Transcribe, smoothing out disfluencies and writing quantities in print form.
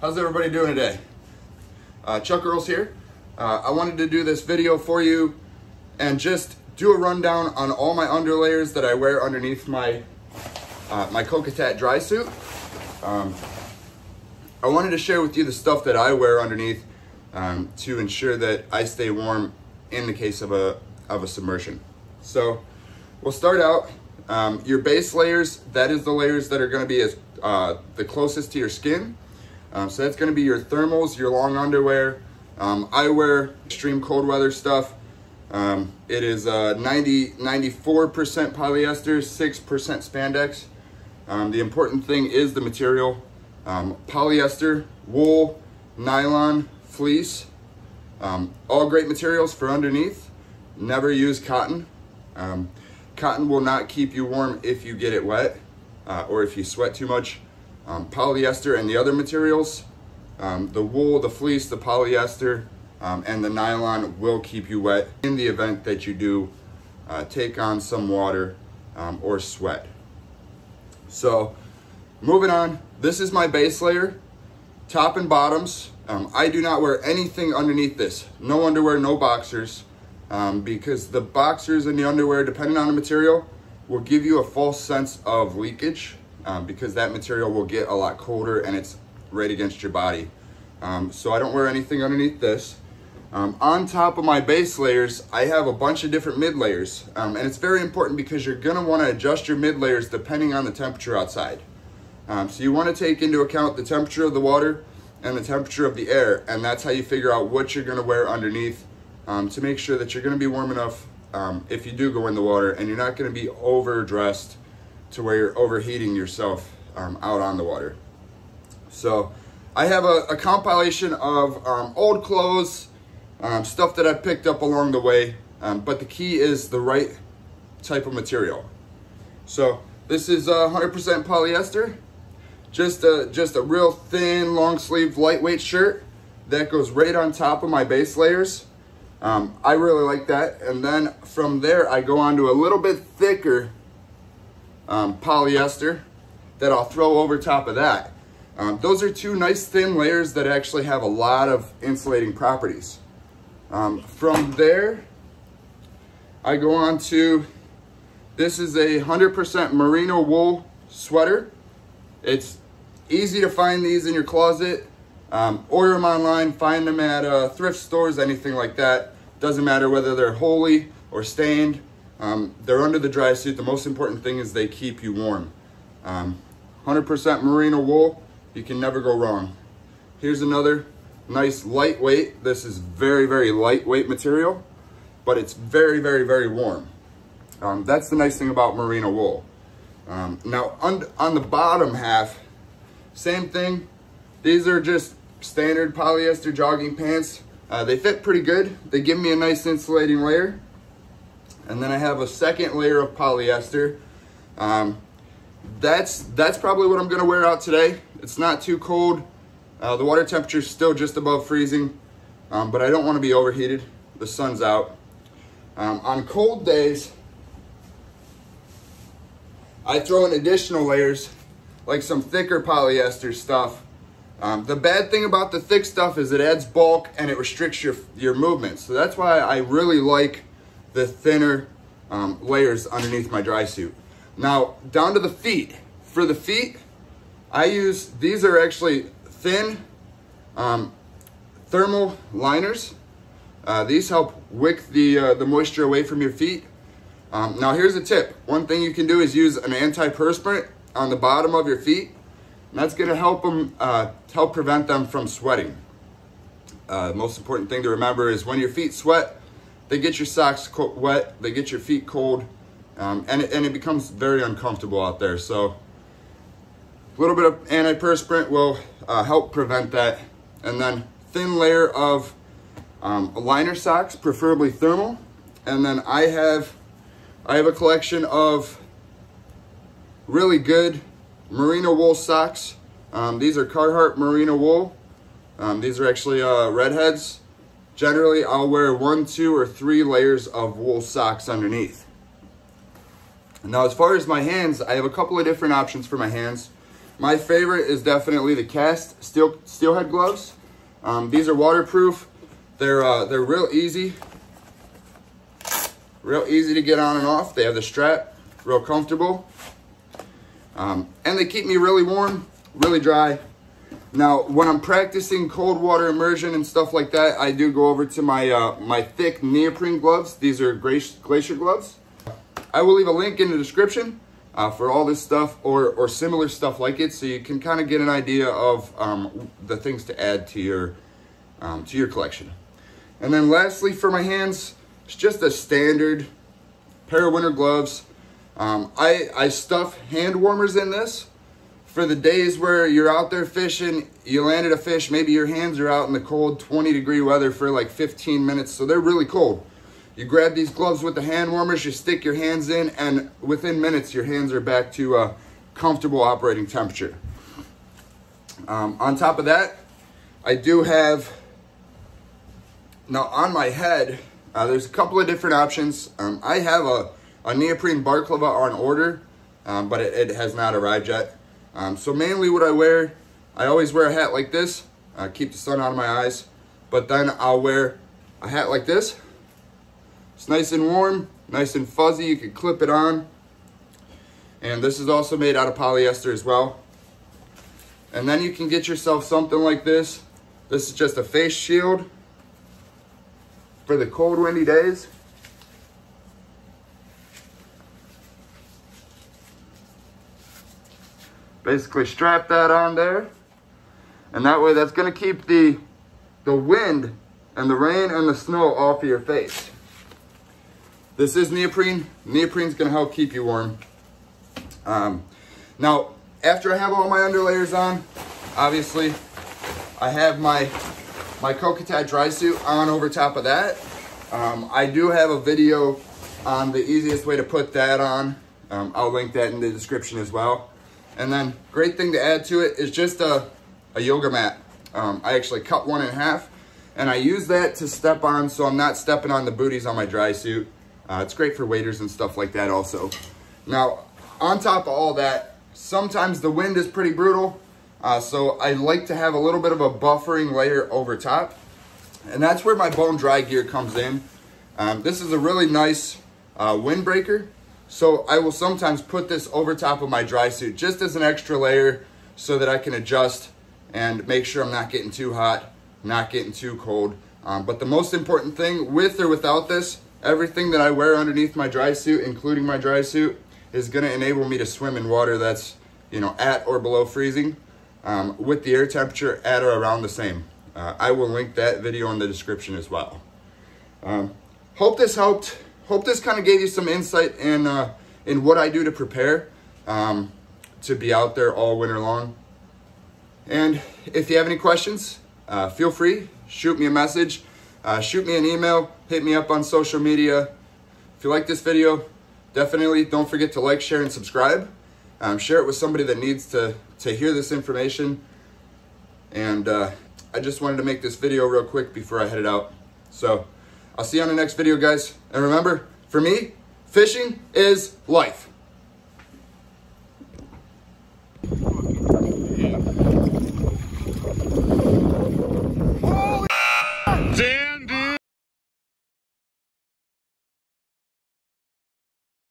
How's everybody doing today? Chuck Earls here. I wanted to do this video for you and just do a rundown on all my underlayers that I wear underneath my my Kayak Drysuit. I wanted to share with you the stuff that I wear underneath to ensure that I stay warm in the case of a submersion. So we'll start out. Your base layers, that is the layers that are going to be the closest to your skin. So that's going to be your thermals, your long underwear. I wear extreme cold weather stuff. It is 94% polyester, 6% spandex. The important thing is the material. Polyester, wool, nylon, fleece. All great materials for underneath. Never use cotton. Cotton will not keep you warm if you get it wet or if you sweat too much. Polyester and the other materials, the wool, the fleece, the polyester, and the nylon will keep you wet in the event that you do take on some water or sweat. So moving on, this is my base layer, top and bottoms. I do not wear anything underneath this. No underwear, no boxers, because the boxers and the underwear, depending on the material, will give you a false sense of leakage. Because that material will get a lot colder and it's right against your body. So I don't wear anything underneath this. On top of my base layers, I have a bunch of different mid layers. And it's very important because you're gonna wanna adjust your mid layers depending on the temperature outside. So you wanna take into account the temperature of the water and the temperature of the air, and that's how you figure out what you're gonna wear underneath to make sure that you're gonna be warm enough if you do go in the water, and you're not gonna be overdressed to where you're overheating yourself out on the water. So I have a compilation of old clothes, stuff that I picked up along the way, but the key is the right type of material. So this is 100% polyester, just a real thin, long sleeve, lightweight shirt that goes right on top of my base layers. I really like that, and then from there I go on to a little bit thicker polyester that I'll throw over top of that. Those are two nice thin layers that actually have a lot of insulating properties. From there, I go on to, this is a 100% merino wool sweater. It's easy to find these in your closet. Order them online, find them at thrift stores, anything like that. Doesn't matter whether they're holey or stained. They're under the Drysuit. The most important thing is they keep you warm. 100% merino wool, you can never go wrong. Here's another nice lightweight. This is very, very lightweight material, but it's very, very, very warm. That's the nice thing about merino wool. Now on the bottom half, same thing. These are just standard polyester jogging pants. They fit pretty good. They give me a nice insulating layer. And then I have a second layer of polyester. That's probably what I'm gonna wear out today. It's not too cold. The water temperature is still just above freezing, but I don't wanna be overheated. The sun's out. On cold days, I throw in additional layers, like some thicker polyester stuff. The bad thing about the thick stuff is it adds bulk and it restricts your movement. So that's why I really like the thinner layers underneath my Drysuit. Now, down to the feet. For the feet, I use, these are actually thin thermal liners. These help wick the moisture away from your feet. Now here's a tip. One thing you can do is use an antiperspirant on the bottom of your feet. And that's gonna help prevent them from sweating. The most important thing to remember is when your feet sweat, they get your socks wet, they get your feet cold, and it becomes very uncomfortable out there. So a little bit of antiperspirant will help prevent that. And then thin layer of liner socks, preferably thermal. And then I have a collection of really good merino wool socks. These are Carhartt merino wool. These are actually redheads. Generally, I'll wear 1, 2, or 3 layers of wool socks underneath. Now, as far as my hands, I have a couple of different options for my hands. my favorite is definitely the cast steelhead gloves. These are waterproof. They're real easy to get on and off. They have the strap, real comfortable. And they keep me really warm, really dry. Now, when I'm practicing cold water immersion and stuff like that, I do go over to my my thick neoprene gloves. These are glacier gloves. I will leave a link in the description for all this stuff or similar stuff like it, so you can kind of get an idea of the things to add to your collection. And then lastly, for my hands, it's just a standard pair of winter gloves. I stuff hand warmers in this for the days where you're out there fishing, you landed a fish, maybe your hands are out in the cold 20-degree weather for like 15 minutes, so they're really cold. You grab these gloves with the hand warmers, you stick your hands in, and within minutes your hands are back to a comfortable operating temperature. On top of that, I do have, now on my head, there's a couple of different options. I have a neoprene balaclava on order, but it has not arrived yet. So mainly what I wear, I always wear a hat like this, keep the sun out of my eyes, but then I'll wear a hat like this. It's nice and warm, nice and fuzzy, you can clip it on. And this is also made out of polyester as well. And then you can get yourself something like this. This is just a face shield for the cold, windy days. Basically strap that on there, and that way that's going to keep the wind and the rain and the snow off of your face. This is neoprene. Neoprene's going to help keep you warm. Now, after I have all my underlayers on, obviously I have my Kayak Drysuit on over top of that. I do have a video on the easiest way to put that on. I'll link that in the description as well. And then, great thing to add to it is just a yoga mat. I actually cut one in half, and I use that to step on so I'm not stepping on the booties on my dry suit. It's great for waders and stuff like that also. Now, on top of all that, sometimes the wind is pretty brutal, so I like to have a little bit of a buffering layer over top, and that's where my bone dry gear comes in. This is a really nice windbreaker. So I will sometimes put this over top of my dry suit just as an extra layer so that I can adjust and make sure I'm not getting too hot, not getting too cold. But the most important thing, with or without this, everything that I wear underneath my dry suit, including my dry suit, is going to enable me to swim in water that's, at or below freezing, with the air temperature at or around the same. I will link that video in the description as well. Hope this helped. Hope this kind of gave you some insight in what I do to prepare to be out there all winter long. And if you have any questions, feel free, shoot me a message, shoot me an email, hit me up on social media. If you like this video, definitely don't forget to like, share, and subscribe. Share it with somebody that needs to hear this information. And I just wanted to make this video real quick before I headed out. So I'll see you on the next video, guys. And remember, for me, fishing is life.